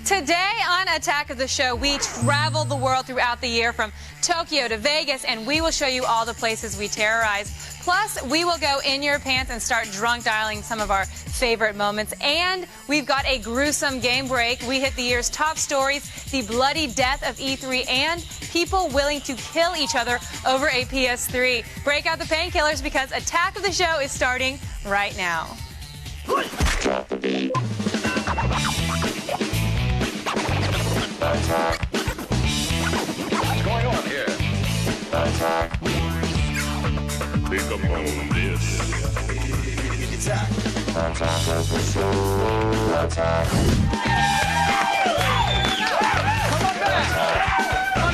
Today on Attack of the Show, we travel the world throughout the year from Tokyo to Vegas, and we will show you all the places we terrorize. Plus, we will go in your pants and start drunk dialing some of our favorite moments. And we've got a gruesome game break. We hit the year's top stories, the bloody death of E3, and people willing to kill each other over a PS3. Break out the painkillers because Attack of the Show is starting right now. Attack. What's going on here? Attack. Think upon this. Attack. Attack of the Show. Attack. Come on back.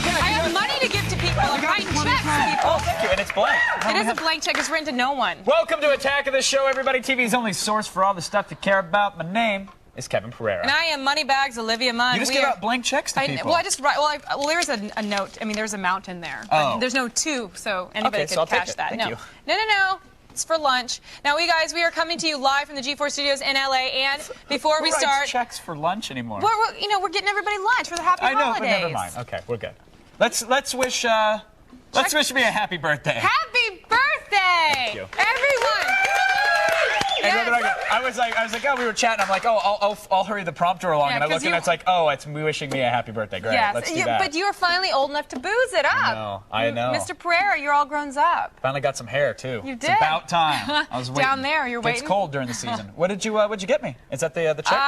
I have money to give to people. I'm writing checks to people. Oh, thank you. And it's blank. It is a blank check. It's written to no one. Welcome to Attack of the Show, everybody. TV's only source for all the stuff you care about. My name is Kevin Pereira. And I am Moneybags Olivia Munn. You just give out blank checks to people. Well, I just write. Well, there's a note. I mean, there's a mountain there. But there's no two, so anybody could cash that. Thank you. No. It's for lunch. Now, we are coming to you live from the G4 Studios in LA. And before we start, checks for lunch anymore? We're getting everybody lunch for the happy holidays. I know, but never mind. Okay, we're good. Let's wish me a happy birthday. Happy birthday! Thank you. Everyone! Yes. I was like, oh, we were chatting. I'm like, oh, I'll hurry the prompter along, and I look, and it's like, oh, it's wishing me a happy birthday. Great, yes. let's do that. But you are finally old enough to booze it up. I know. Mr. Pereira, you're all grown up. Finally got some hair too. You did. It's about time. I was waiting. Down there, you're waiting. It's cold during the season. What'd you get me? Is that the check?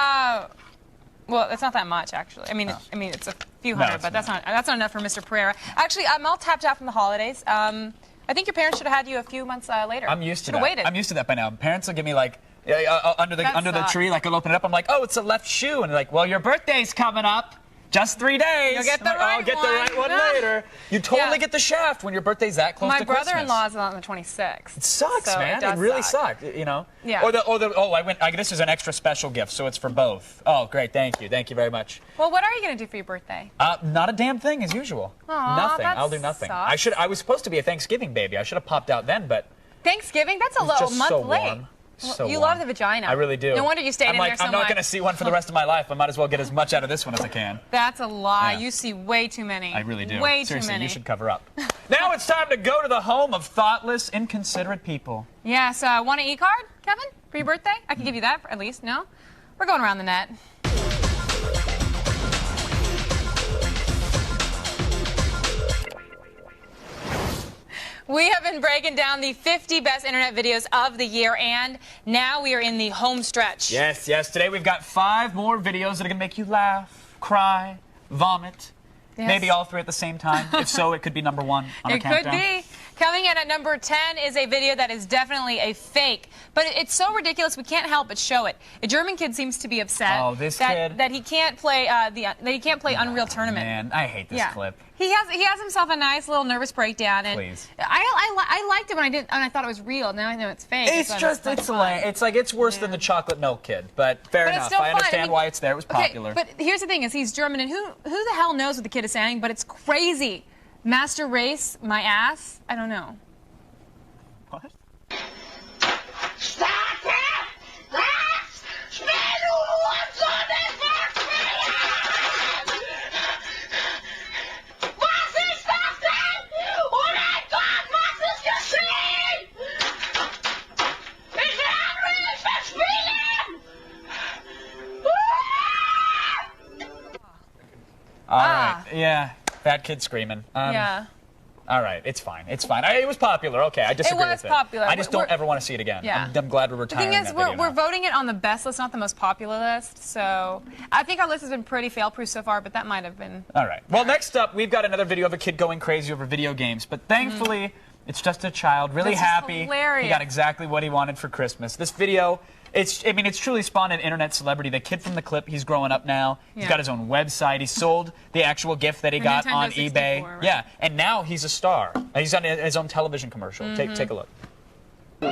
Well, it's not that much, actually. I mean, it's a few hundred, but that's not enough for Mr. Pereira. Actually, I'm all tapped out from the holidays. I think your parents should have had you a few months later. I'm used to that. Waited. I'm used to that by now. Parents will give me like under the tree, like I'll open it up. I'm like, oh, it's a left shoe, and they're like, well, your birthday's coming up. Just 3 days. You'll get the right one. I'll get the right one later. You totally get the shaft when your birthday's that close to Christmas. My brother-in-law is on the 26th. It sucks, so man. It really sucks, you know? Yeah. This is an extra special gift, so it's for both. Oh, great. Thank you. Thank you very much. Well, what are you going to do for your birthday? Not a damn thing, as usual. Aww, nothing. I'll do nothing. Sucks. I was supposed to be a Thanksgiving baby. I should have popped out then, but... Thanksgiving? That's a month late. Warm. So you warm. love the vagina. I really do. No wonder you stayed in there so much. I'm not going to see one for the rest of my life. I might as well get as much out of this one as I can. That's a lie. Yeah. You see way too many. I really do. Way Seriously, too many. You should cover up. Now it's time to go to the home of thoughtless, inconsiderate people. Yes. Want an e-card, Kevin, for your birthday? I can give you that at least. No? We're going around the net. We have been breaking down the 50 best internet videos of the year, and now we are in the home stretch. Yes. Today we've got 5 more videos that are going to make you laugh, cry, vomit, maybe all 3 at the same time. If so, it could be number 1 on our countdown. It could be. Coming in at number 10 is a video that is definitely a fake, but it's so ridiculous we can't help but show it. A German kid seems to be upset that he can't play Unreal Tournament. Man, I hate this clip. He has himself a nice little nervous breakdown, and Please. I liked it when I thought it was real. Now I know it's fake. It's worse than the chocolate milk kid, but fair enough. It's still I understand why it's there. It was popular. But here's the thing: is he's German, and who the hell knows what the kid is saying? But it's crazy. Master race, my ass. I don't know. What? All right. Yeah. Bad kid screaming. Yeah. All right, it's fine. It was popular. Okay, I disagree with it. It was popular. I just don't ever want to see it again. Yeah. I'm glad we're retiring that video. The thing is, we're voting it on the best list, not the most popular list. So I think our list has been pretty fail-proof so far, but that might have been. All right. Well, next up, we've got another video of a kid going crazy over video games, but thankfully, it's just a child, really happy. Hilarious. He got exactly what he wanted for Christmas. This video. It's truly spawned an internet celebrity. The kid from the clip, he's growing up now. He's got his own website. He sold the actual gift that he got Nintendo on 64, eBay. right? Yeah, and now he's a star. He's on his own television commercial. Take a look. I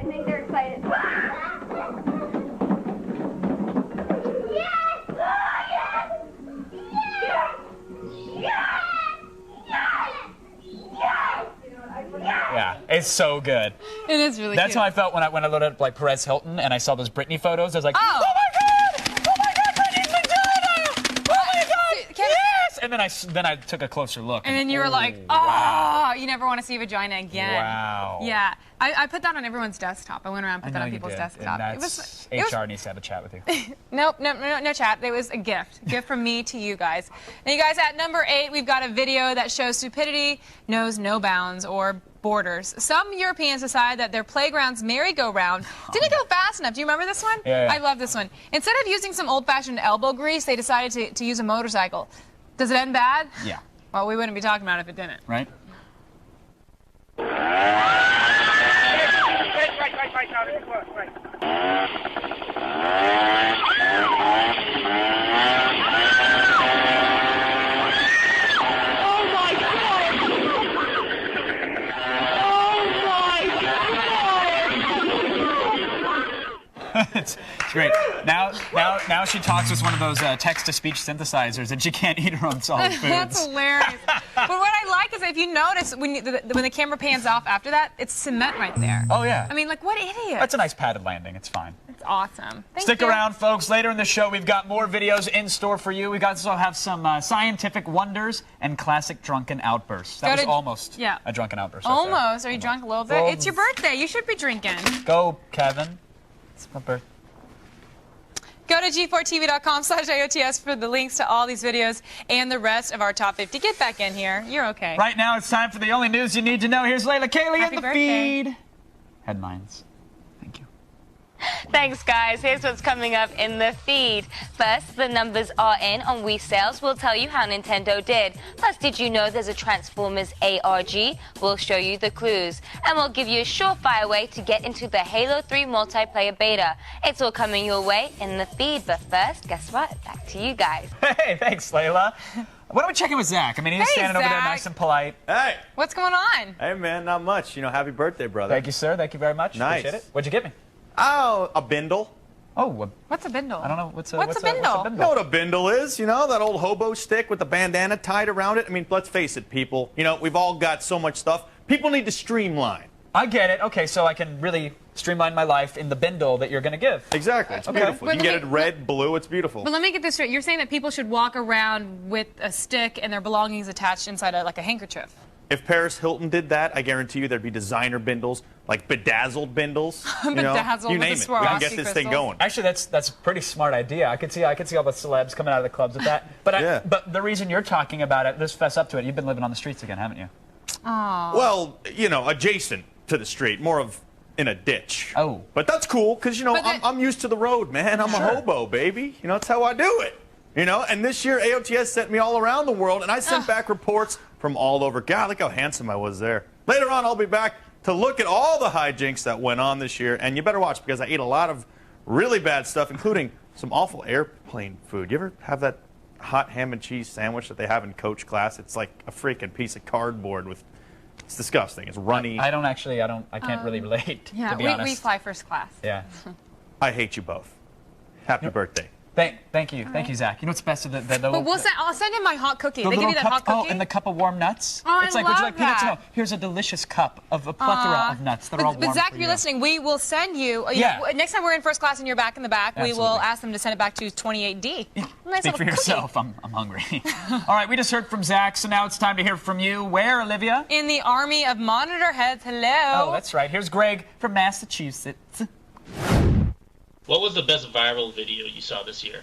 think they're excited. It's so good. It is really That's cute. how I felt when I loaded up like Perez Hilton and I saw those Britney photos. I was like, Oh. oh my God! Oh my God, Britney's vagina! Oh my God! Kevin- Yes! And then I took a closer look. And then you were like, oh, wow. you never want to see a vagina again. Wow. Yeah. I put that on everyone's desktop. I went around and I put know that on you people's did. desktop. And that's, HR needs to have a chat with you. Nope, no chat. It was a gift from me to you guys. And you guys, at number 8, we've got a video that shows stupidity knows no bounds or borders. Some Europeans decided that their playground's merry-go-round didn't go fast enough. Do you remember this one? Yeah. I love this one. Instead of using some old-fashioned elbow grease, they decided to use a motorcycle. Does it end bad? Yeah. Well, we wouldn't be talking about it if it didn't. Right? It's great. Now she talks with one of those text-to-speech synthesizers, and she can't eat her own solid foods. That's hilarious. But what I like is if you notice when the camera pans off after that, it's cement right there. Oh yeah. I mean, like, what idiot? That's a nice padded landing. It's fine. It's awesome. Thank Stick you. around, folks. Later in the show, we've got more videos in store for you. We also have some scientific wonders and classic drunken outbursts. That was almost a drunken outburst. Right there. Almost. Are you drunk a little bit? Well, It's your birthday. You should be drinking. Go, Kevin. It's my birthday. Go to g4tv.com/IOTS for the links to all these videos and the rest of our top 50. Get back in here. You're okay. Right now, it's time for the only news you need to know. Here's Layla Kaylee Happy in the birthday. feed. Headlines. Thank you. Thanks, guys. Here's what's coming up in the feed. First, the numbers are in on Wii sales. We'll tell you how Nintendo did. Plus, did you know there's a Transformers ARG? We'll show you the clues. And we'll give you a surefire way to get into the Halo 3 multiplayer beta. It's all coming your way in the feed. But first, guess what? Back to you guys. Hey, thanks, Layla. Why don't we check in with Zach? I mean, he's Hey, standing over there Zach. nice and polite. Hey. What's going on? Hey, man, not much. You know, happy birthday, brother. Thank you, sir. Thank you very much. Nice. Appreciate it. What'd you get me? Oh, a bindle. Oh, What's a bindle? I don't know. What's a bindle? You know what a bindle is? You know, that old hobo stick with the bandana tied around it? I mean, let's face it, people. You know, we've all got so much stuff. People need to streamline. I get it. Okay, so I can really streamline my life in the bindle that you're going to give. Exactly. It's Okay. beautiful. But You can get let it me- red, blue. It's beautiful. But let me get this straight. You're saying that people should walk around with a stick and their belongings attached inside like a handkerchief. If Paris Hilton did that, I guarantee you there'd be designer bindles, like bedazzled bindles. You know? Bedazzled You with name the it. We can get Swarovski this thing crystals. going. Actually, that's a pretty smart idea. I could see all the celebs coming out of the clubs with that. But Yeah. but the reason you're talking about it, let's fess up to it. You've been living on the streets again, haven't you? Well, you know, adjacent to the street, more of in a ditch. Oh. But that's cool, because, you know, But that- I'm used to the road, man. I'm a hobo, baby. You know, that's how I do it. You know, and this year AOTS sent me all around the world, and I sent back reports from all over. God, look how handsome I was there. Later on, I'll be back to look at all the hijinks that went on this year, and you better watch, because I ate a lot of really bad stuff, including some awful airplane food. You ever have that hot ham and cheese sandwich that they have in coach class? It's like a freaking piece of cardboard with... It's disgusting. It's runny. I can't really relate, Yeah, to be we honest. fly first class. Yeah. I hate you both. Happy birthday. Thank you, Zach. You know what's best of the But I'll send in my hot cookie. the They give little you that cup, hot cookie. Oh, and the cup of warm nuts. Oh, I it's like, would you love like peanuts? that. No, here's a delicious cup of a plethora of nuts that are all warm But Zach, for if you're listening, we will send you. Yeah. Next time we're in first class and you're back in the back, we will Absolutely. ask them to send it back to 28D. Nice Speak little for cookie. yourself. I'm hungry. All right, we just heard from Zach, so now it's time to hear from you. Where, Olivia? In the army of monitor heads. Hello. Oh, that's right. Here's Greg from Massachusetts. What was the best viral video you saw this year?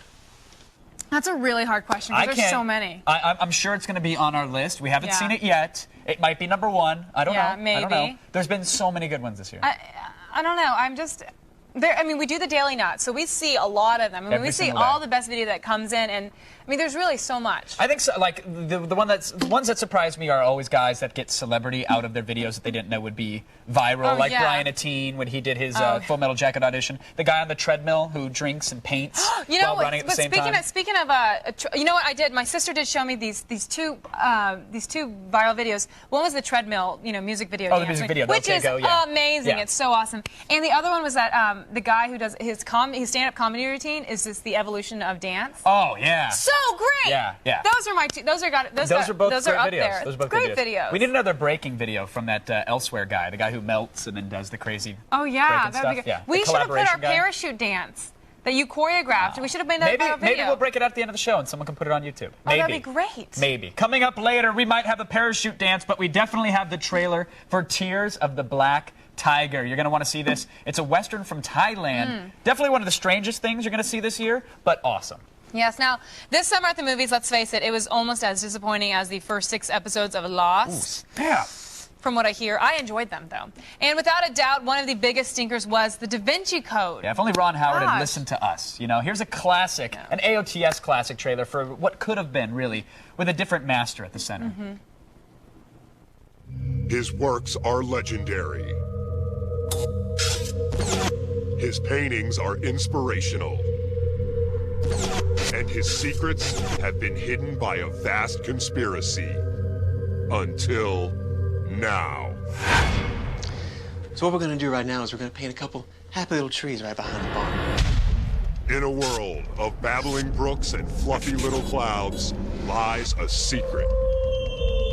That's a really hard question because there's so many. I'm sure it's going to be on our list. We haven't Yeah. seen it yet. It might be number one. I don't know. Yeah, I don't maybe. know. There's been so many good ones this year. I don't know. I'm just. There, I mean, we do the Daily Nuts, so we see a lot of them. I mean, Every we see single day. all the best video that comes in, and I mean, there's really so much. I think so, like the ones that surprise me are always guys that get celebrity out of their videos that they didn't know would be viral, Oh, like yeah. Brian Atteen when he did his Oh. Full Metal Jacket audition. The guy on the treadmill who drinks and paints You know while what? running at the But same speaking time. of you know what I did? My sister did show me these two viral videos. One was the treadmill, music video. Oh, the dance, music video, the which OK is Go, yeah. amazing. Yeah. It's so awesome. And the other one was that the guy who does his stand-up comedy routine is just the evolution of dance. Oh yeah. So great. Yeah, yeah. Those are my two. Those are both those great are videos. videos. Those are both great good videos. We need another breaking video from that Elsewhere guy, the guy who melts and then does the crazy. Oh yeah, breaking that'd be stuff. good. Yeah, We the should have put our collaboration guy. parachute dance that you choreographed. We should have made that Maybe, a video. maybe we'll break it out at the end of the show and someone can put it on YouTube. Oh, Maybe. that'd be great. Maybe. Coming up later, we might have a parachute dance, but we definitely have the trailer for Tears of the Black Tiger. You're going to want to see this. It's a Western from Thailand. Definitely one of the strangest things you're going to see this year, but awesome. Yes, now, this summer at the movies, let's face it, it was almost as disappointing as the first 6 episodes of Lost. Yeah. From what I hear. I enjoyed them, though. And without a doubt, one of the biggest stinkers was the Da Vinci Code. Yeah, if only Ron Howard had Gosh. listened to us. You know, here's a classic, an AOTS classic trailer for what could have been, really, with a different master at the center. His works are legendary. His paintings are inspirational. And his secrets have been hidden by a vast conspiracy. Until now. So what we're gonna do right now is we're gonna paint a couple happy little trees right behind the barn. In a world of babbling brooks and fluffy little clouds lies a secret.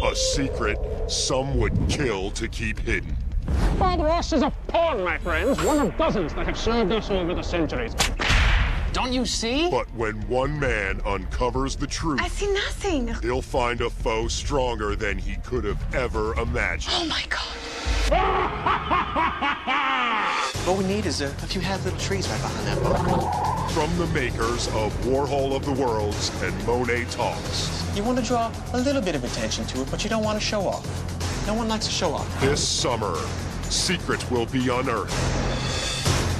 A secret some would kill to keep hidden. Bob Ross is a pawn, my friends. One of dozens that have served us over the centuries. Don't you see? But when one man uncovers the truth, I see nothing. he'll find a foe stronger than he could have ever imagined. Oh, my God. What we need is a few happy little trees right behind that barn. From the makers of Warhol of the Worlds and Monet Talks, You want to draw a little bit of attention to it, but you don't want to show off. No one likes to show off. this summer, secrets will be unearthed,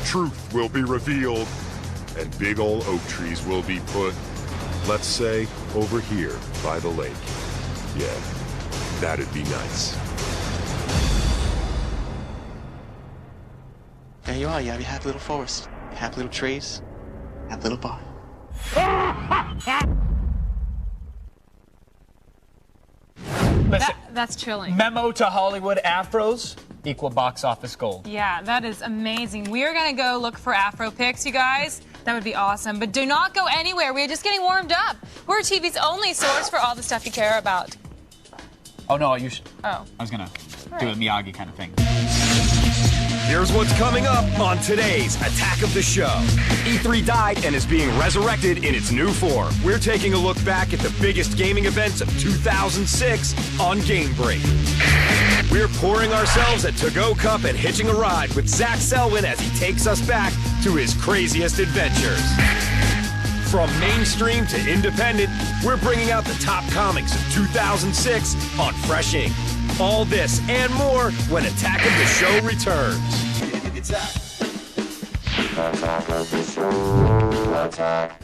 truth will be revealed, and big old oak trees will be put, let's say, over here by the lake. Yeah, that'd be nice. There you are. You have your happy little forest, your happy little trees, happy little barn. Listen, That's chilling. memo to Hollywood, afros equal box office gold. Yeah, that is amazing. We are going to go look for Afro pics, you guys. That would be awesome. But do not go anywhere. We're just getting warmed up. We're TV's only source for all the stuff you care about. Oh, no, you should. Oh. I was going to do a Miyagi kind of thing. Here's what's coming up on today's Attack of the Show. E3 died and is being resurrected in its new form. We're taking a look back at the biggest gaming events of 2006 on Game Break. We're pouring ourselves a to-go cup and hitching a ride with Zach Selwyn as he takes us back to his craziest adventures. From mainstream to independent, we're bringing out the top comics of 2006 on Fresh Ink. All this and more when Attack of the Show returns. Attack of the Show. Attack.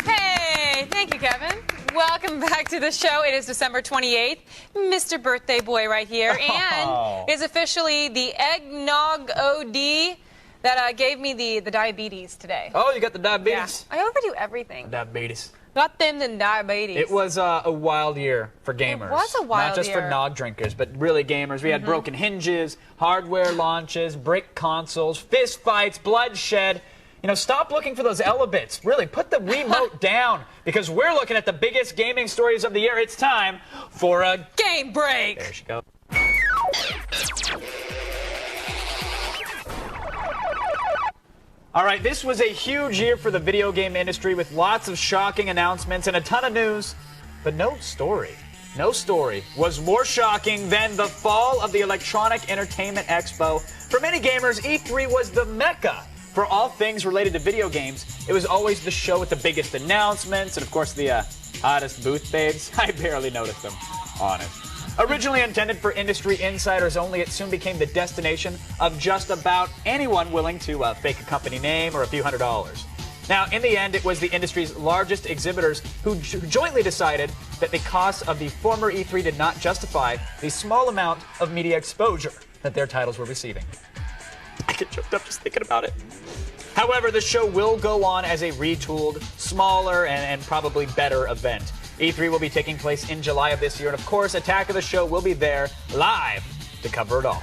Hey, thank you, Kevin. Welcome back to the show. It is December 28th. Mr. Birthday Boy right here. And it's officially the eggnog OD that gave me the diabetes today. Oh, you got the diabetes? I overdo everything. Diabetes. Got them the diabetes. It was a wild year for gamers. It was a wild Not just year. for nog drinkers, but really gamers. We had broken hinges, hardware launches, brick consoles, fist fights, bloodshed. You know, stop looking for those elebits. Really, put the remote down because we're looking at the biggest gaming stories of the year. It's time for a Game Break. There she goes. All right, this was a huge year for the video game industry with lots of shocking announcements and a ton of news, but no story. No story was more shocking than the fall of the Electronic Entertainment Expo. For many gamers, E3 was the mecca for all things related to video games. It was always the show with the biggest announcements and, of course, the hottest booth babes. I barely noticed them, honest. Originally intended for industry insiders only, it soon became the destination of just about anyone willing to fake a company name or a few $100s. Now, in the end, it was the industry's largest exhibitors who jointly decided that the costs of the former E3 did not justify the small amount of media exposure that their titles were receiving. I get choked up just thinking about it. However, the show will go on as a retooled, smaller, and probably better event. E3 will be taking place in July of this year, and of course, Attack of the Show will be there live to cover it all.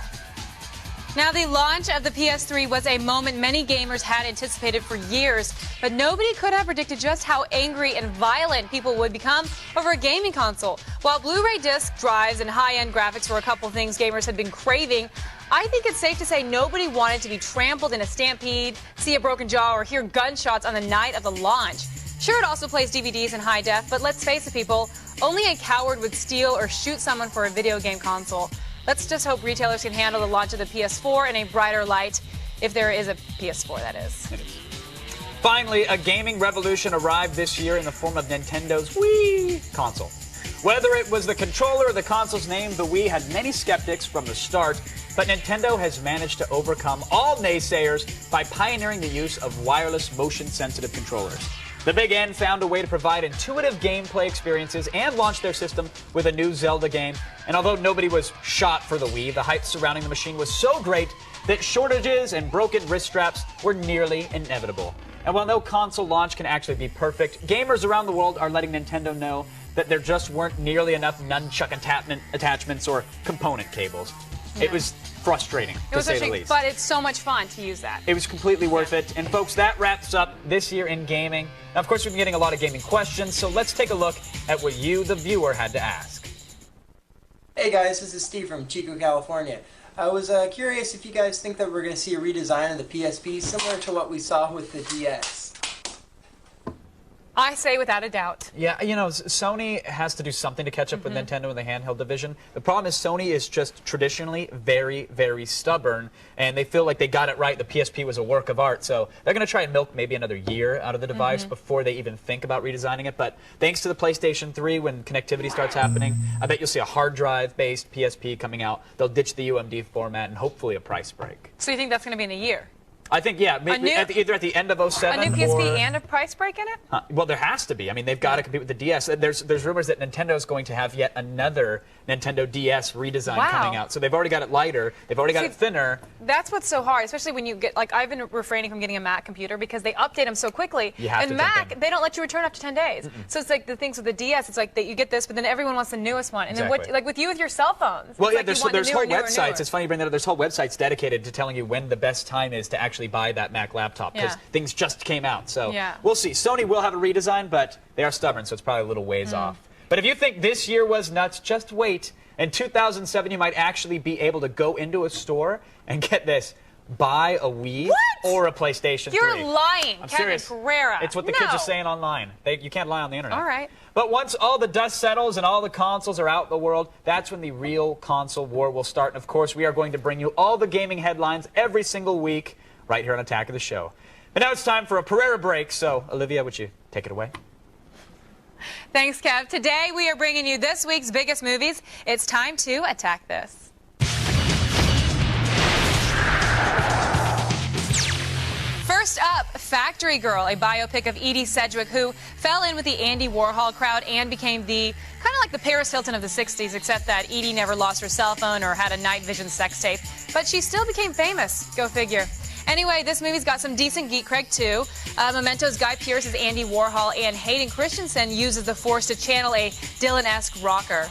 Now, the launch of the PS3 was a moment many gamers had anticipated for years, but nobody could have predicted just how angry and violent people would become over a gaming console. While Blu-ray disc drives and high-end graphics were a couple things gamers had been craving, I think it's safe to say nobody wanted to be trampled in a stampede, see a broken jaw, or hear gunshots on the night of the launch. Sure, it also plays DVDs in high def, but let's face it, people, only a coward would steal or shoot someone for a video game console. Let's just hope retailers can handle the launch of the PS4 in a brighter light, if there is a PS4, that is. Finally, a gaming revolution arrived this year in the form of Nintendo's Wii console. Whether it was the controller or the console's name, the Wii had many skeptics from the start, but Nintendo has managed to overcome all naysayers by pioneering the use of wireless motion-sensitive controllers. The Big N found a way to provide intuitive gameplay experiences and launched their system with a new Zelda game. And although nobody was shot for the Wii, the hype surrounding the machine was so great that shortages and broken wrist straps were nearly inevitable. And while no console launch can actually be perfect, gamers around the world are letting Nintendo know that there just weren't nearly enough nunchuck attachments or component cables. Yeah. It was frustrating, to say the least. But it's so much fun to use that. It was completely worth it. And folks, that wraps up this year in gaming. Now, of course, we've been getting a lot of gaming questions, so let's take a look at what you, the viewer, had to ask. Hey guys, this is Steve from Chico, California. I was curious if you guys think that we're going to see a redesign of the PSP similar to what we saw with the DS. I say without a doubt. Yeah, you know, Sony has to do something to catch up with Nintendo in the handheld division. The problem is Sony is just traditionally very, very stubborn, and they feel like they got it right. The PSP was a work of art, so they're going to try and milk maybe another year out of the device before they even think about redesigning it. But thanks to the PlayStation 3, when connectivity starts happening, I bet you'll see a hard drive-based PSP coming out. They'll ditch the UMD format and hopefully a price break. So you think that's going to be in a year? I think, yeah, either at the end of 07 a new PSP and a price break in it? Well, there has to be. I mean, they've got to compete with the DS. There's rumors that Nintendo is going to have yet another Nintendo DS redesign coming out. So they've already got it lighter. They've already got it thinner. That's what's so hard, especially when you get, like, I've been refraining from getting a Mac computer because they update them so quickly. And Mac, they don't let you return after 10 days. So it's like the things with the DS, it's like that you get this, but then everyone wants the newest one. And then what, like with you with your cell phones. Well, yeah, like there's whole websites. It's funny you bring that up. There's whole websites dedicated to telling you when the best time is to actually buy that Mac laptop because things just came out. So we'll see. Sony will have a redesign, but they are stubborn, so it's probably a little ways off. But if you think this year was nuts, just wait. In 2007, you might actually be able to go into a store and get this, buy a Wii or a PlayStation 3. You're lying, I'm Kevin serious. Pereira. It's what the kids are saying online. You can't lie on the internet. All right. But once all the dust settles and all the consoles are out in the world, that's when the real console war will start. And of course, we are going to bring you all the gaming headlines every single week right here on Attack of the Show. But now it's time for a Pereira break. So, Olivia, would you take it away? Thanks, Kev. Today we are bringing you this week's biggest movies. It's time to attack this. First up, Factory Girl, a biopic of Edie Sedgwick, who fell in with the Andy Warhol crowd and became the kind of like the Paris Hilton of the 60s, except that Edie never lost her cell phone or had a night vision sex tape. But she still became famous. Go figure. Anyway, this movie's got some decent geek cred, too. Memento's Guy Pearce is Andy Warhol, and Hayden Christensen uses the Force to channel a Dylan-esque rocker.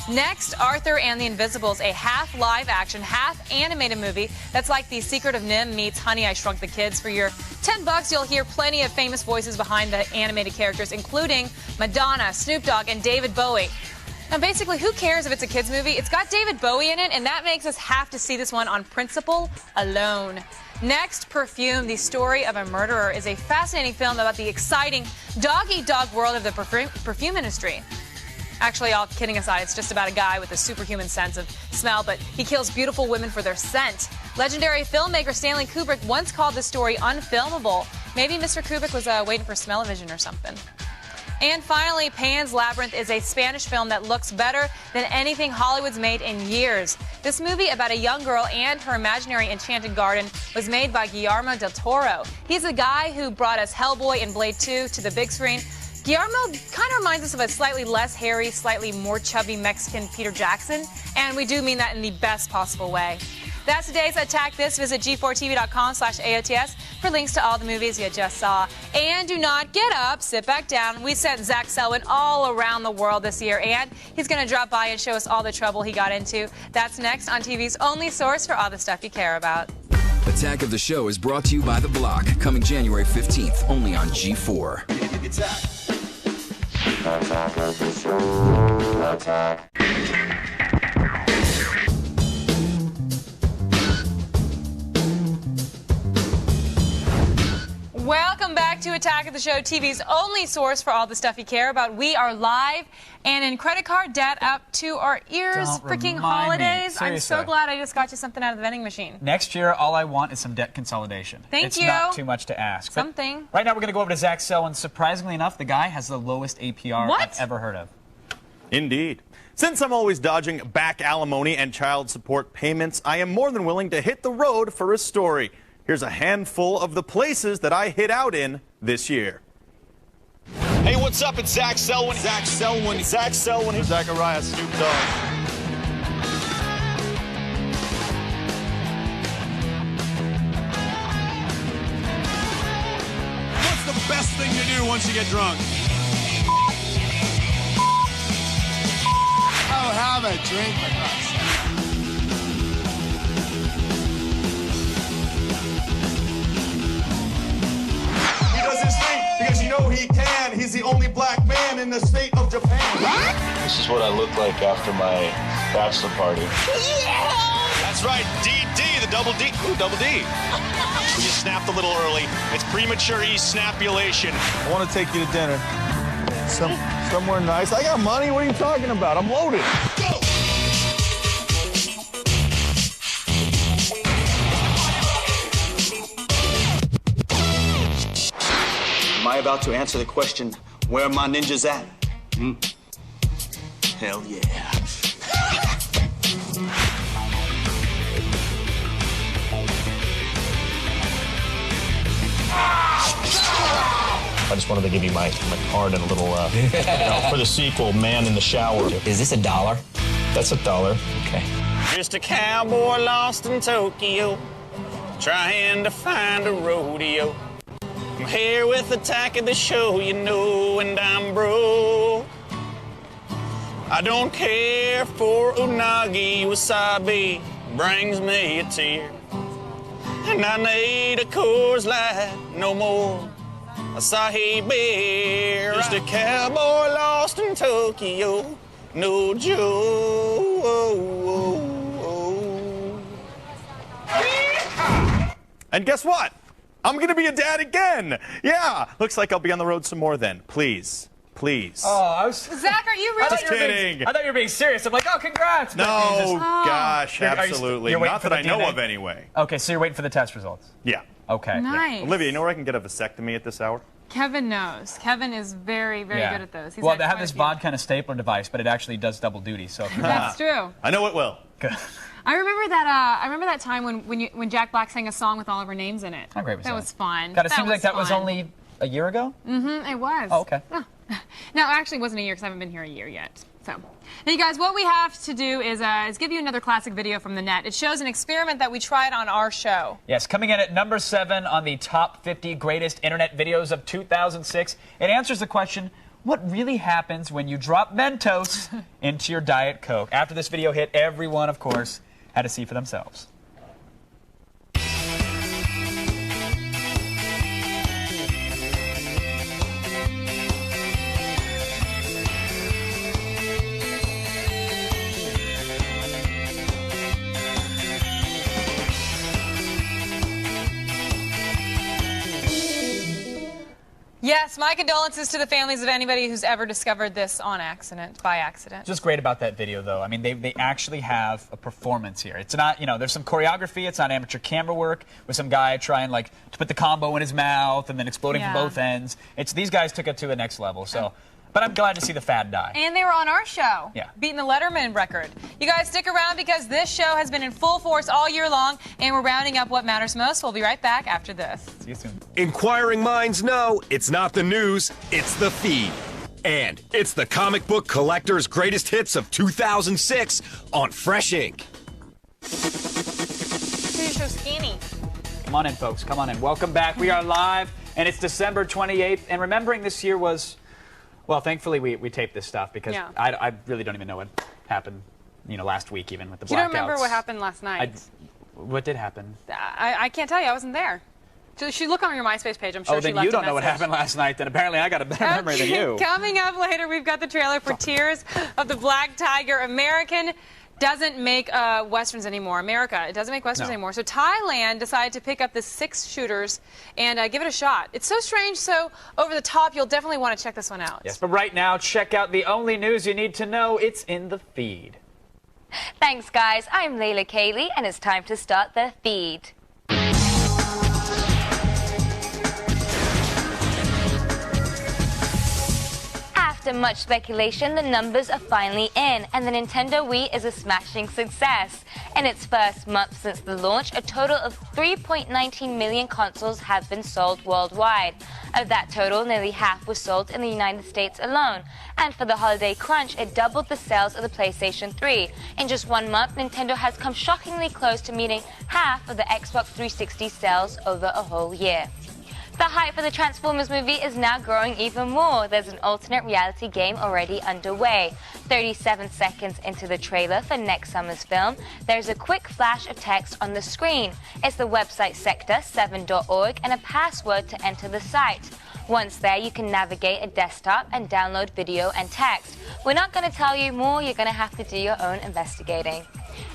Next, Arthur and the Invisibles, a half live-action, half animated movie that's like The Secret of NIMH meets Honey, I Shrunk the Kids. For your $10, you'll hear plenty of famous voices behind the animated characters, including Madonna, Snoop Dogg, and David Bowie. Now, basically, who cares if it's a kids' movie? It's got David Bowie in it, and that makes us have to see this one on principle alone. Next, Perfume, the story of a murderer, is a fascinating film about the exciting dog-eat-dog world of the perfume industry. Actually, all kidding aside, it's just about a guy with a superhuman sense of smell, but he kills beautiful women for their scent. Legendary filmmaker Stanley Kubrick once called the story unfilmable. Maybe Mr. Kubrick was waiting for smell-o-vision or something. And finally, Pan's Labyrinth is a Spanish film that looks better than anything Hollywood's made in years. This movie about a young girl and her imaginary enchanted garden was made by Guillermo del Toro. He's the guy who brought us Hellboy and Blade 2 to the big screen. Guillermo kind of reminds us of a slightly less hairy, slightly more chubby Mexican Peter Jackson, and we do mean that in the best possible way. That's today's Attack This. Visit G4TV.com/AOTS for links to all the movies you just saw. And do not get up, sit back down. We sent Zach Selwyn all around the world this year, and he's going to drop by and show us all the trouble he got into. That's next on TV's only source for all the stuff you care about. Attack of the Show is brought to you by The Block, coming January 15th, only on G4. Attack of the Show. Attack. Welcome back to Attack of the Show, TV's only source for all the stuff you care about. We are live and in credit card debt up to our ears. Freaking holidays. I'm so glad I just got you something out of the vending machine. Next year, all I want is some debt consolidation. Thank you. It's not too much to ask. Something. But right now, we're going to go over to Zach Selwyn. Surprisingly enough, the guy has the lowest APR I've ever heard of. Indeed. Since I'm always dodging back alimony and child support payments, I am more than willing to hit the road for a story. Here's a handful of the places that I hid out in this year. Hey, what's up? It's Zach Selwyn. Zach Selwyn. Zach Selwyn. Zachariah Snoop Dogg. What's the best thing to do once you get drunk? Oh, have a drink with us. He does his thing because you know he can. He's the only black man in the state of Japan. This is what I look like after my bachelor party. That's right, DD, the double D. Ooh, double D. You snapped a little early. It's premature E-snapulation. I want to take you to dinner. Somewhere nice. I got money. What are you talking about? I'm loaded. Go! Am I about to answer the question, where are my ninjas at? Hell yeah. I just wanted to give you my card and a little, for the sequel, Man in the Shower. Is this $1? That's $1. Okay. Just a cowboy lost in Tokyo, trying to find a rodeo. I'm here with Attack of the Show, you know, and I'm broke. I don't care for unagi, wasabi brings me a tear. And I need a Coors Light, no more Asahi beer. Just a cowboy lost in Tokyo, no joke. And guess what? I'm going to be a dad again. Yeah. Looks like I'll be on the road some more then. Please. Please. Oh, I was... Zach, are you really... Just kidding. I thought you were being serious. I'm like, oh, congrats. No, gosh, absolutely. Not that I know of anyway. Okay, so you're waiting for the test results? Yeah. Okay. Nice. Yeah. Olivia, you know where I can get a vasectomy at this hour? Kevin knows. Kevin is very, very good at those. He's well, they have this VOD kind of stapler device, but it actually does double duty. So that's true. I know it will. Good. I remember that time when Jack Black sang a song with all of our names in it. How great was that? That was fun. God, it seems like that was only a year ago? Mm-hmm, it was. Oh, okay. Oh. No, actually it wasn't a year because I haven't been here a year yet. So, now you guys, what we have to do is give you another classic video from the net. It shows an experiment that we tried on our show. Yes, coming in at number 7 on the top 50 greatest internet videos of 2006. It answers the question, what really happens when you drop Mentos into your Diet Coke? After this video hit, everyone, of course, had to see for themselves. Yes, my condolences to the families of anybody who's ever discovered this on accident, by accident. Just great about that video, though. I mean, they actually have a performance here. It's not, you know, there's some choreography. It's not amateur camera work with some guy trying, like, to put the combo in his mouth and then exploding from both ends. These guys took it to the next level, so... But I'm glad to see the fad die. And they were on our show, beating the Letterman record. You guys stick around because this show has been in full force all year long, and we're rounding up what matters most. We'll be right back after this. See you soon. Inquiring minds know it's not the news, it's the feed. And it's the comic book collector's greatest hits of 2006 on Fresh Ink. You're so skinny. Come on in, folks. Come on in. Welcome back. We are live, and it's December 28th. And remembering this year was, well, thankfully we taped this stuff because I really don't even know what happened, last week even with the blackouts. You don't remember what happened last night? What did happen? I can't tell you. I wasn't there. You should look on your MySpace page. I'm sure she left a message. Oh, then you don't know what happened last night. Then apparently I got a better memory than you. Coming up later, we've got the trailer for Tears of the Black Tiger. American doesn't make Westerns anymore. It doesn't make Westerns anymore. So Thailand decided to pick up the 6 shooters and give it a shot. It's so strange, so over the top. You'll definitely want to check this one out. Yes, but right now, check out the only news you need to know. It's in the feed. Thanks, guys. I'm Layla Kaylee, and it's time to start the feed. After much speculation, the numbers are finally in, and the Nintendo Wii is a smashing success. In its first month since the launch, a total of 3.19 million consoles have been sold worldwide. Of that total, nearly half was sold in the United States alone. And for the holiday crunch, it doubled the sales of the PlayStation 3. In just 1 month, Nintendo has come shockingly close to meeting half of the Xbox 360 sales over a whole year. The hype for the Transformers movie is now growing even more. There's an alternate reality game already underway. 37 seconds into the trailer for next summer's film, there's a quick flash of text on the screen. It's the website sector7.org and a password to enter the site. Once there, you can navigate a desktop and download video and text. We're not going to tell you more. You're going to have to do your own investigating.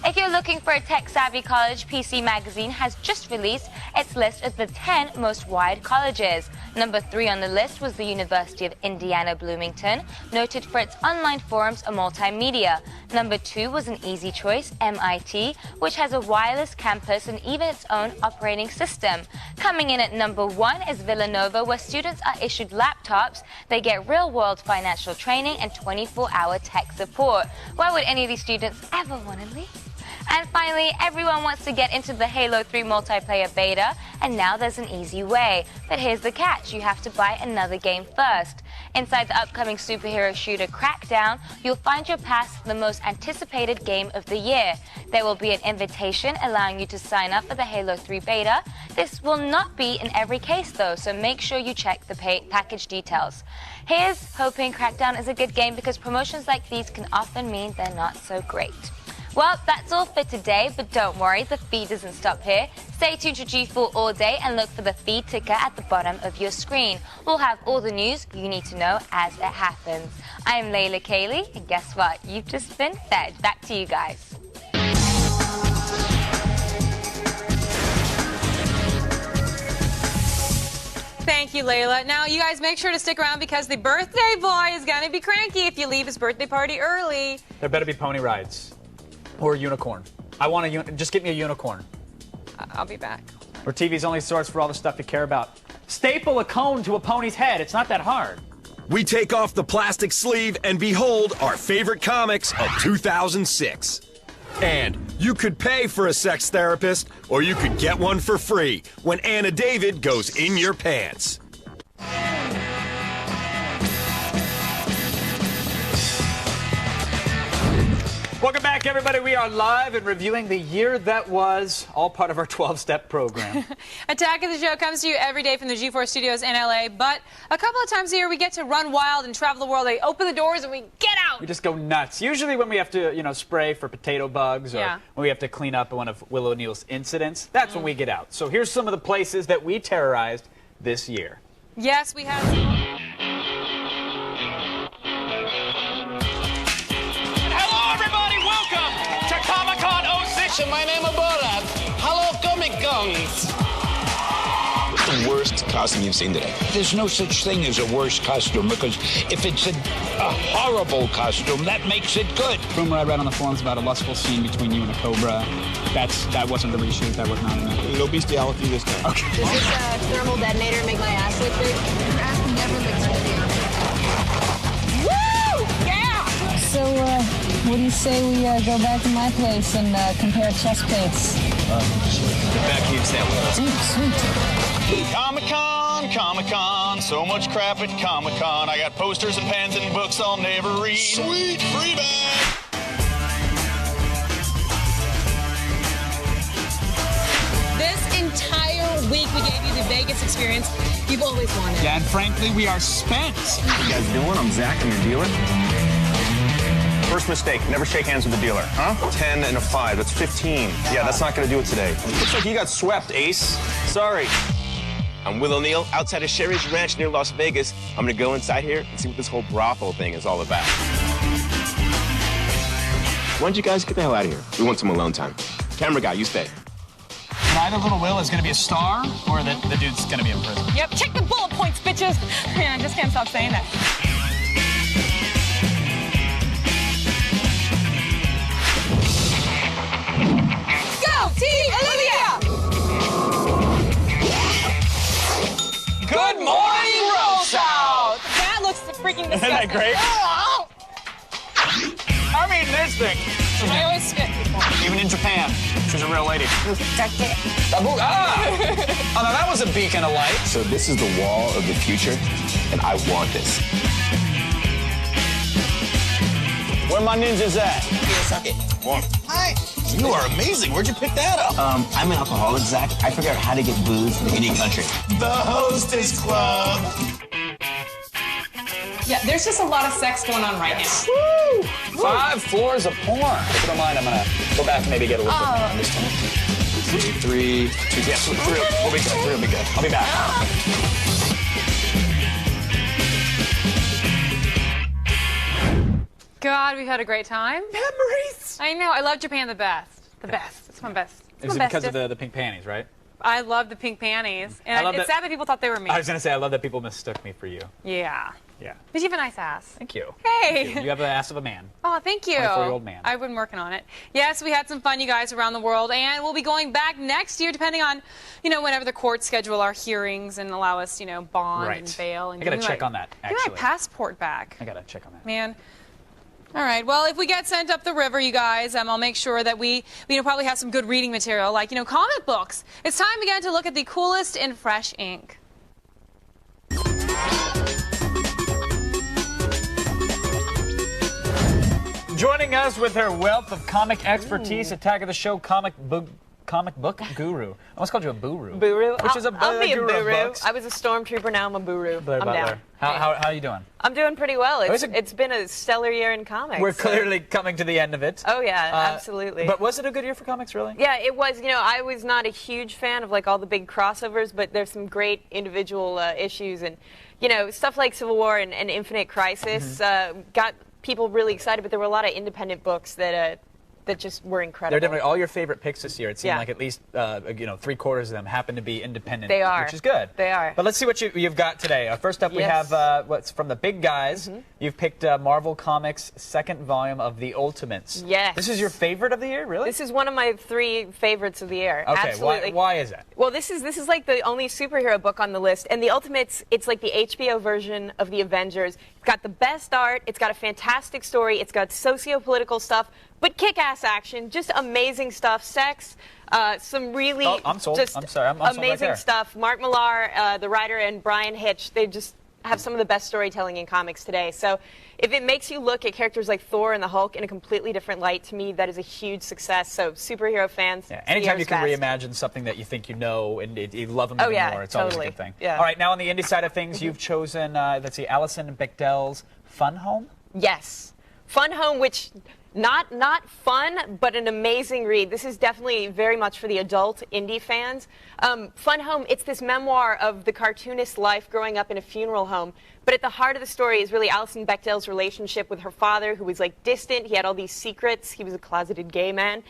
If you're looking for a tech-savvy college, PC Magazine has just released its list of the 10 most wired colleges. Number 3 on the list was the University of Indiana Bloomington, noted for its online forums and multimedia. Number 2 was an easy choice, MIT, which has a wireless campus and even its own operating system. Coming in at number 1 is Villanova, where students are issued laptops, they get real-world financial training, and 24-hour tech support. Why would any of these students ever want to leave? And finally, everyone wants to get into the Halo 3 multiplayer beta, and now there's an easy way. But here's the catch, you have to buy another game first. Inside the upcoming superhero shooter Crackdown, you'll find your pass for the most anticipated game of the year. There will be an invitation allowing you to sign up for the Halo 3 beta. This will not be in every case though, so make sure you check the package details. Here's hoping Crackdown is a good game, because promotions like these can often mean they're not so great. Well, that's all for today, but don't worry, the feed doesn't stop here. Stay tuned to G4 all day and look for the feed ticker at the bottom of your screen. We'll have all the news you need to know as it happens. I'm Layla Kaylee, and guess what? You've just been fed. Back to you guys. Thank you, Layla. Now, you guys make sure to stick around, because the birthday boy is going to be cranky if you leave his birthday party early. There better be pony rides. Or a unicorn. I want just get me a unicorn. I'll be back. Or TV's only source for all the stuff you care about. Staple a cone to a pony's head. It's not that hard. We take off the plastic sleeve and behold our favorite comics of 2006. And you could pay for a sex therapist, or you could get one for free when Anna David goes in your pants. Welcome back, everybody. We are live and reviewing the year that was, all part of our 12-step program. Attack of the Show comes to you every day from the G4 studios in LA, but a couple of times a year we get to run wild and travel the world. They open the doors and we get out. We just go nuts. Usually when we have to, spray for potato bugs, or when we have to clean up one of Will O'Neill's incidents, that's when we get out. So here's some of the places that we terrorized this year. Yes, we have. My name is Borat. Hello, Comic Cons. The worst costume you've seen today? There's no such thing as a worst costume, because if it's a horrible costume, that makes it good. Rumor I read on the forums about a lustful scene between you and a cobra. That wasn't the reshoot. That was not in it. No bestiality this time. Okay. Does this thermal detonator make my ass look big? Your ass never looks big. Woo! Yeah! So, what do you say we go back to my place and compare chest plates? Vacuum sample. Sweet. Comic-Con, so much crap at Comic-Con. I got posters and pens and books I'll never read. Sweet free bag! This entire week, we gave you the Vegas experience you've always wanted. Yeah, and frankly, we are spent. What you guys doing? I'm Zach, I'm your dealer. First mistake, never shake hands with the dealer. Huh? 10 and a 5, that's 15. Yeah, that's not gonna do it today. Looks like you got swept, Ace. Sorry. I'm Will O'Neill, outside of Sherry's Ranch near Las Vegas. I'm gonna go inside here and see what this whole brothel thing is all about. Why don't you guys get the hell out of here? We want some alone time. Camera guy, you stay. Either little Will is going to be a star, or the dude's going to be in prison. Yep, check the bullet points, bitches. Man, I just can't stop saying that. Go, Team Olivia! Good morning, Roll South! That looks freaking disgusting. Isn't that great? I mean, this thing. I always spit people. Even in Japan, she's a real lady. Oh, no, that was a beacon of light. So this is the wall of the future, and I want this. Where my ninjas at? Here, suck it. One. Hi. You are amazing. Where'd you pick that up? I'm an alcoholic, Zach. I figured out how to get booze in any country. The Hostess Club. Yeah, there's just a lot of sex going on right now. Woo! 5 floors of porn. If you don't mind, I'm gonna go back and maybe get a little bit more on this time. 3, 2, yes, 3. We'll be good. 3 will be good. I'll be back. God, we've had a great time. Memories. I know. I love Japan the best. The best. It's my best. It's Is my it because bestest. of the pink panties, right? I love the pink panties. I And love it's that- sad that people thought they were me. I was gonna say, I love that people mistook me for you. Yeah. Yeah. But you have a nice ass. Thank you. Hey. Thank you. You have the ass of a man. Oh, thank you. 24-year-old man. I've been working on it. Yes, we had some fun, you guys, around the world, and we'll be going back next year, depending on, whenever the courts schedule our hearings and allow us, bond Right. and bail. And I gotta give me check my- on that, Give me actually. my passport back. I gotta check on that. Man. All right. Well, if we get sent up the river, you guys, I'll make sure that we probably have some good reading material, like, comic books. It's time again to look at the coolest in fresh ink. Joining us with her wealth of comic expertise, Attack of the Show comic book guru. I almost called you a buru. Buru. Which is a I'll be a guru of buru. books. I was a stormtrooper, now I'm a buru. Blair I'm Butler. down. How are you doing? I'm doing pretty well. It's It's been a stellar year in comics. We're so- clearly coming to the end of it. Oh, yeah, absolutely. But was it a good year for comics, really? Yeah, it was. I was not a huge fan of all the big crossovers, but there's some great individual issues, and stuff like Civil War and Infinite Crisis got people really excited. But there were a lot of independent books that just were incredible. They're definitely all your favorite picks this year. It seemed Yeah. like at least 3/4 of them happen to be independent. They are. Which is good. They are. But let's see what you've got today. First up, we Yes. have what's from the big guys. You've picked Marvel Comics' second volume of The Ultimates. Yes. This is your favorite of the year, really? This is one of my 3 favorites of the year. Okay. Absolutely. Why is that? Well, this is like the only superhero book on the list, and The Ultimates, it's like the HBO version of the Avengers. It's got the best art, it's got a fantastic story, it's got socio-political stuff, but kick-ass action, just amazing stuff, sex, some really I'm sold. just I'm sorry, I'm sold right amazing there. stuff. Mark Millar, the writer, and Brian Hitch, they just have some of the best storytelling in comics today. So if it makes you look at characters like Thor and the Hulk in a completely different light, to me, that is a huge success. So superhero fans, Yeah. Anytime you can best. reimagine something that you think you know and you love them Oh, even yeah, more, it's always a totally. good thing. Yeah. All right, now on the indie side of things, you've chosen, let's see, Alison Bechdel's Fun Home? Yes. Fun Home, which not fun, but an amazing read. This is definitely very much for the adult indie fans. Fun Home, it's this memoir of the cartoonist's life growing up in a funeral home. But at the heart of the story is really Alison Bechdel's relationship with her father, who was distant. He had all these secrets. He was a closeted gay man.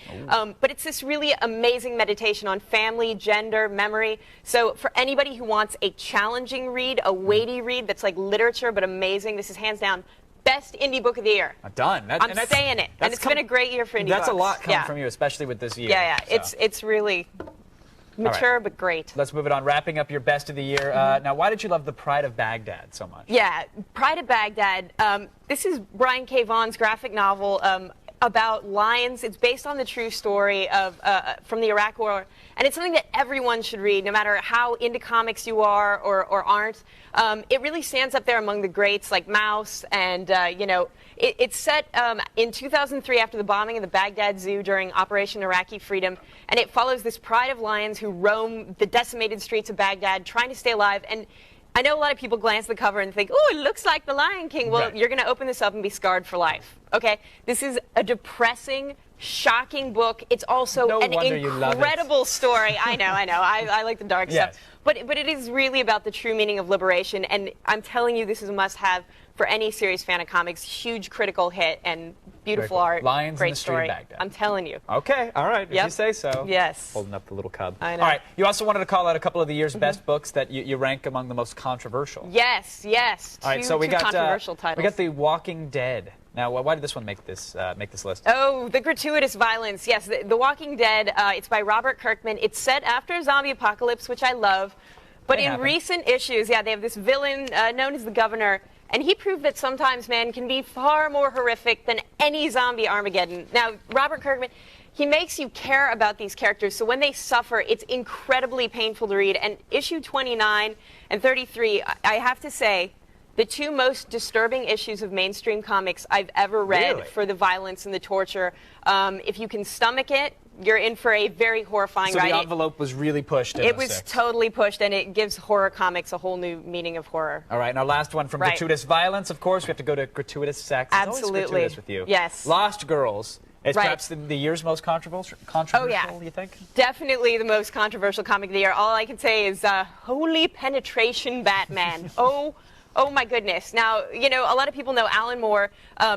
But it's this really amazing meditation on family, gender, memory. So for anybody who wants a challenging read, a weighty read that's like literature but amazing, this is hands down best indie book of the year. Done. I'm saying it. And it's been a great year for indie That's books. a lot coming Yeah. from you, especially with this year. Yeah, so. it's really mature right. but great. Let's move it on. Wrapping up your best of the year. Now, why did you love The Pride of Baghdad so much? Yeah, Pride of Baghdad. This is Brian K. Vaughan's graphic novel. about lions. It's based on the true story of from the Iraq War, and it's something that everyone should read, no matter how into comics you are or aren't. It really stands up there among the greats like Mouse, and you know, it's set in 2003 after the bombing of the Baghdad Zoo during Operation Iraqi Freedom, and it follows this pride of lions who roam the decimated streets of Baghdad trying to stay alive. And I know a lot of people glance at the cover and think, oh, it looks like The Lion King. Well, Right. You're going to open this up and be scarred for life. Okay? This is a depressing, shocking book. It's also No an wonder you love it. incredible story. I know. I like the dark Yes. stuff. But it is really about the true meaning of liberation. And I'm telling you, this is a must-have for any serious fan of comics. Huge critical hit and beautiful Very cool. art. Lions in Great the Street story. of Baghdad. I'm telling you. Okay, all right, if Yep. you say so. Yes. Holding up the little cub. I know. All right, you also wanted to call out a couple of the year's best books that you rank among the most controversial. Yes, yes. All right, Two- so we two got controversial titles. we got The Walking Dead. Now, why did this one make this list? Oh, the gratuitous violence. Yes, The Walking Dead. It's by Robert Kirkman. It's set after a zombie apocalypse, which I love. But It in happened. recent issues, they have this villain known as the Governor, and he proved that sometimes man can be far more horrific than any zombie Armageddon. Now, Robert Kirkman, he makes you care about these characters, so when they suffer, it's incredibly painful to read. And issue 29 and 33, I have to say, the two most disturbing issues of mainstream comics I've ever read Really? for the violence and the torture. If you can stomach it, you're in for a very horrifying So ride. the envelope was really pushed in It was 06. totally pushed, and it gives horror comics a whole new meaning of horror. All right, and our last one from Right. gratuitous violence, of course, we have to go to gratuitous sex. It's always Absolutely. gratuitous with you. Yes. Lost Girls. It's Right. perhaps the year's most controversial, Oh, yeah. you think? Definitely the most controversial comic of the year. All I can say is holy penetration Batman. Oh my goodness. Now, you know, a lot of people know Alan Moore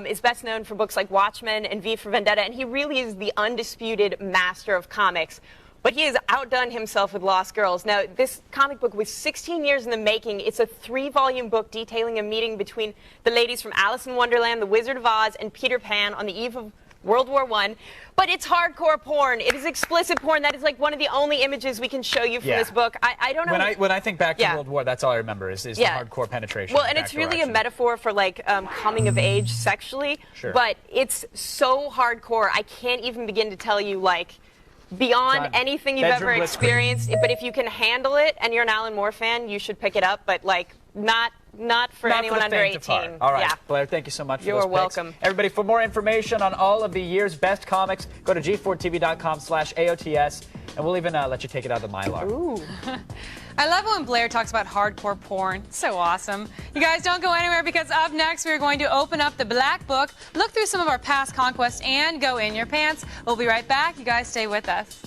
is best known for books like Watchmen and V for Vendetta, and he really is the undisputed master of comics. But he has outdone himself with Lost Girls. Now, this comic book was 16 years in the making. It's a 3-volume book detailing a meeting between the ladies from Alice in Wonderland, The Wizard of Oz, and Peter Pan on the eve of World War I. But it's hardcore porn. It is explicit porn. That is like one of the only images we can show you from Yeah. this book. I don't know. When I think back to Yeah. World War, that's all I remember is the hardcore penetration. Well, and it's really a metaphor for like coming of age sexually. Sure. But it's so hardcore. I can't even begin to tell you like beyond John, anything you've bedroom ever blitzkrieg. experienced. But if you can handle it and you're an Alan Moore fan, you should pick it up. But like not for Not anyone the under faint of 18. heart. All right, Yeah. Blair, thank you so much for You're those picks. welcome. Everybody, for more information on all of the year's best comics, go to g4tv.com/AOTS, and we'll even let you take it out of the Mylar. Ooh. I love when Blair talks about hardcore porn. It's so awesome. You guys don't go anywhere because up next we're going to open up the Black Book, look through some of our past conquests, and go in your pants. We'll be right back. You guys stay with us.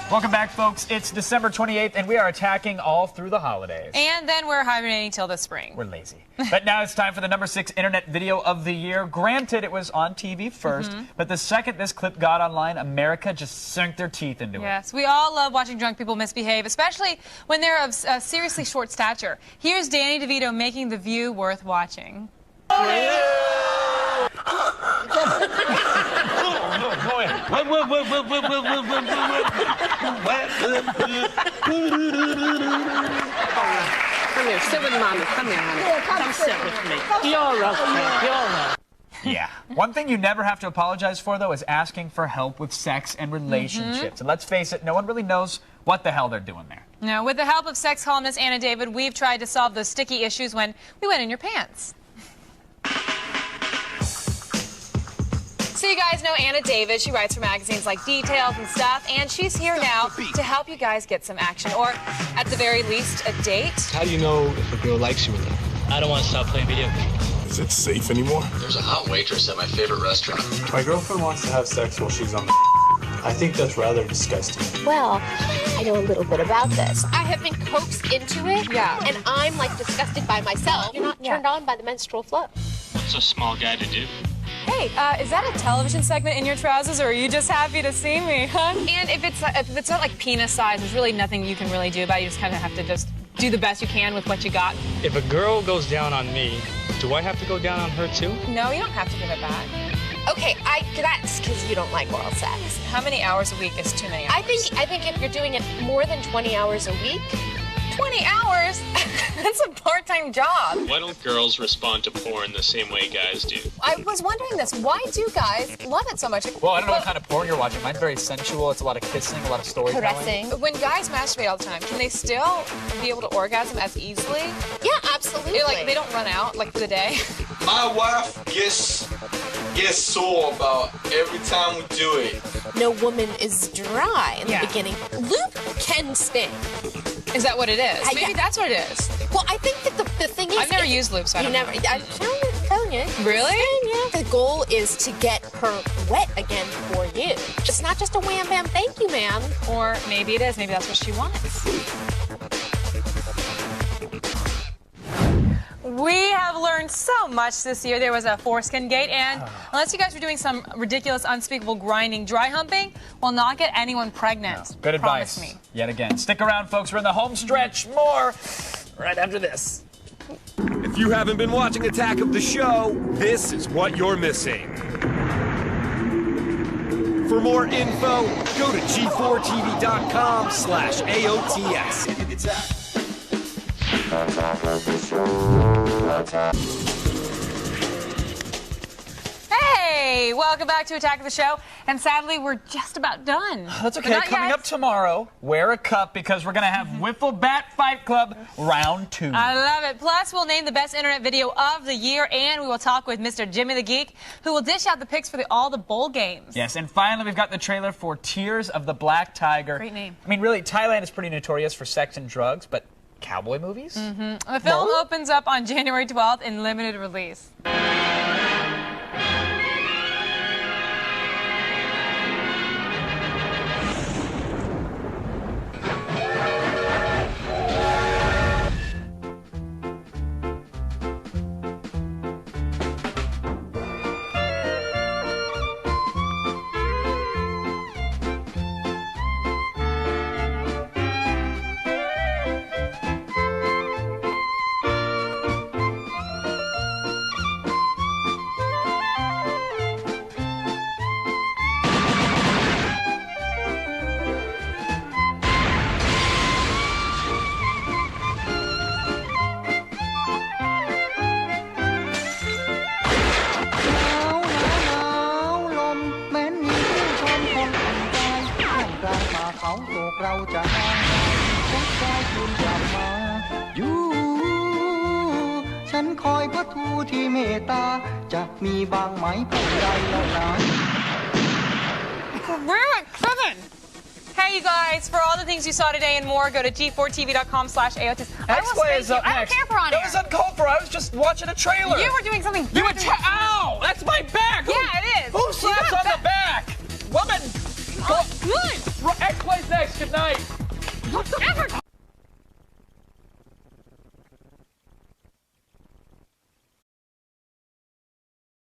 Welcome back, folks. It's December 28th, and we are attacking all through the holidays. And then we're hibernating till the spring. We're lazy. But now it's time for the number 6 internet video of the year. Granted, it was on TV first, but the second this clip got online, America just sunk their teeth into it. Yes, we all love watching drunk people misbehave, especially when they're of seriously short stature. Here's Danny DeVito making The View worth watching. Come here, sit with mommy. Come here, honey. Come sit with me. You're okay. You're okay. Yeah. One thing you never have to apologize for, though, is asking for help with sex and relationships. And let's face it, no one really knows what the hell they're doing there. Now, with the help of sex columnist Anna David, we've tried to solve those sticky issues when we went in your pants. So you guys know Anna David. She writes for magazines like Details and stuff, and she's here now to help you guys get some action, or at the very least, a date. How do you know if a girl likes you or not? I don't want to stop playing video games. Is it safe anymore? There's a hot waitress at my favorite restaurant. My girlfriend wants to have sex while she's on the I think that's rather disgusting. Well, I know a little bit about this. I have been coaxed into it, and I'm like disgusted by myself. You're not turned on by the menstrual flow. What's a small guy to do? Hey, is that a television segment in your trousers, or are you just happy to see me, huh? And if it's not like penis size, there's really nothing you can really do about it. You just kind of have to just do the best you can with what you got. If a girl goes down on me, do I have to go down on her too? No, you don't have to give it back. Okay, that's because you don't like oral sex. How many hours a week is too many hours? I think if you're doing it more than 20 hours a week, 20 hours? That's a part-time job. Why don't girls respond to porn the same way guys do? I was wondering this. Why do guys love it so much? Well, I don't know what kind of porn you're watching. Mine's very sensual. It's a lot of kissing, a lot of storytelling. caressing. When guys masturbate all the time, can they still be able to orgasm as easily? Yeah, absolutely. Like, they don't run out, like, for the day? My wife gets sore about every time we do it. No woman is dry in the beginning. Lube can sting. Is that what it is? Maybe that's what it is. Well, I think that the thing is... I've never used lube, so I don't know. I'm telling you. Really? Yeah. The goal is to get her wet again for you. It's not just a wham bam thank you, ma'am. Or maybe it is. Maybe that's what she wants. We have learned so much this year. There was a foreskin gate, and unless you guys were doing some ridiculous, unspeakable grinding, dry humping, will not get anyone pregnant. No. Good advice. Promise me. Yet again. Stick around, folks. We're in the home stretch. More right after this. If you haven't been watching Attack of the Show, this is what you're missing. For more info, go to g4tv.com/AOTS. Hey, welcome back to Attack of the Show. And sadly, we're just about done. That's okay. Coming up tomorrow, wear a cup because we're going to have Wiffle Bat Fight Club Round 2. I love it. Plus, we'll name the best internet video of the year, and we will talk with Mr. Jimmy the Geek, who will dish out the picks for all the bowl games. Yes, and finally, we've got the trailer for Tears of the Black Tiger. Great name. I mean, really, Thailand is pretty notorious for sex and drugs, but cowboy movies? The film opens up on January 12th in limited release. We're at 7. Hey, you guys, for all the things you saw today and more, go to g4tv.com/AOTS. I will Is up I don't next. care for on That air. was uncalled for. I was just watching a trailer. You were doing something You were ow! That's my back. Yeah, it is. Who slaps on the back? Woman. Good. X plays next. Good night. Ever.